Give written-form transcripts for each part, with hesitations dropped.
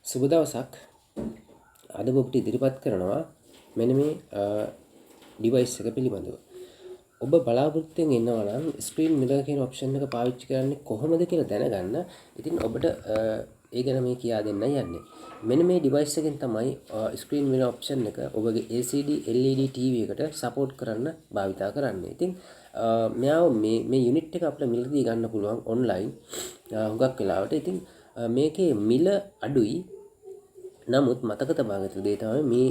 සුබ දවසක්. අද ඔබට ඉදිරිපත් කරනවා මෙන්න මේ ඩිවයිස් එක පිළිබඳව. ඔබ බලාපොරොත්තුෙන් ඉන්නවා නම් ස්ක්‍රීන් මිරර් කියන ඔප්ෂන් එක පාවිච්චි කරන්නේ කොහොමද කියලා දැනගන්න. ඉතින් ඔබට ඒ ගැන මේ කියා දෙන්න යන්නේ. මෙන්න මේ ඩිවයිස් එකෙන් තමයි ස්ක්‍රීන් මිරර් ඔප්ෂන් එක ඔබගේ LCD LED TV එකට සපෝට් කරන්න භාවිතා කරන්නේ. ඉතින් මෙයාව මේ යුනිට් එක අපිට මිලදී ගන්න පුළුවන් ඔන්ලයින් හුඟක් වෙලාවට. ඉතින් මේකේ මිල අඩුයි. නමුත් මතක තබා ගත දේ තමයි මේ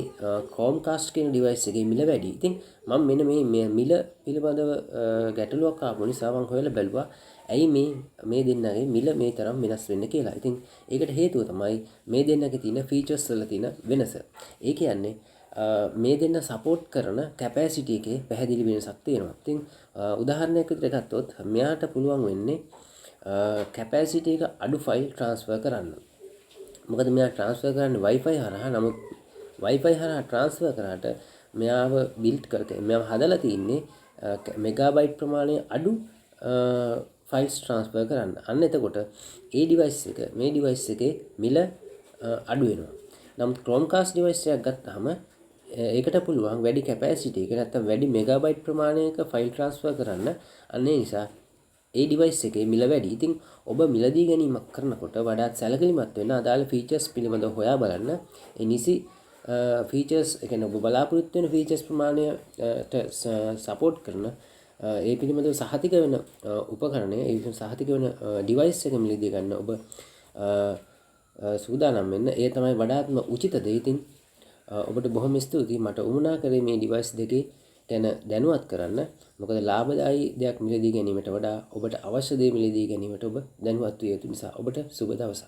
Chromecast කියන ඩිවයිස් එකේ මිල වැඩි. ඉතින් මම මෙන්න මේ මිල පිළිබඳව ගැටලුවක් ආපු නිසා මම හොයලා බැලුවා ඇයි මේ දෙන්නගේ මිල මේ තරම් වෙනස් වෙන්නේ කියලා. ඉතින් ඒකට හේතුව තමයි මේ දෙන්නගේ තියෙන ෆීචර්ස් වල තියෙන වෙනස. ඒ කියන්නේ මේ දෙන්න සපෝට් කරන කැපැසිටි එකේ පැහැදිලි වෙනසක් තියෙනවා. ඉතින් උදාහරණයක් විදිහට ගත්තොත් මෙයාට පුළුවන් වෙන්නේ කැපැසිටි එක අඩු ෆයිල් ට්‍රාන්ස්ෆර් කරන්න. මොකද මෙයා ට්‍රාන්ස්ෆර් කරන්නේ Wi-Fi හරහා. නමුත් Wi-Fi හරහා ට්‍රාන්ස්ෆර් කරාට මෙයාව බිල්ඩ් කරලා මෙයාව හදලා තින්නේ මෙගාබයිට් ප්‍රමාණය අඩු ෆයිල්ස් ට්‍රාන්ස්ෆර් කරන්න. අන්න එතකොට මේ ඩිවයිස් එකේ මිල අඩු වෙනවා. නමුත් Chromecast ඩිවයිස් එකක් ගත්තාම ඒකට පුළුවන් වැඩි කැපැසිටි එක නැත්නම් වැඩි මෙගාබයිට් ප්‍රමාණයක ෆයිල් ට්‍රාන්ස්ෆර් කරන්න. අන්න ඒ නිසා ඒ ඩිවයිස් එකේ මිල වැඩි. ඉතින් ඔබ මිලදී ගැනීමක් කරනකොට වඩාත් සැලකිලිමත් වෙන්න අදාළ ෆීචර්ස් පිළිබඳව හොයා බලන්න. ඒ නිසි ෆීචර්ස් ඒ කියන්නේ ඔබ බලාපොරොත්තු වෙන ෆීචර්ස් ප්‍රමාණයට සපෝට් කරන ඒ පිළිබඳව සහතික වෙන උපකරණය ඒ සහතික වෙන ඩිවයිස් එක මිලදී ගන්න ඔබ සූදානම් වෙන්න. ඒ තමයි වඩාත්ම උචිත දේ. ඉතින් ඔබට බොහොම ස්තුතියි මට උවමනා කරේ මේ ඩිවයිස් දෙකේ ගැන දැනුවත් කරන්න. මොකද ලාභදායී දෙයක් මිලදී ගැනීමට වඩා ඔබට අවශ්‍ය දේ මිලදී ගැනීමට ඔබ දැනුවත් විය යුතු නිසා. ඔබට සුබ දවසක්.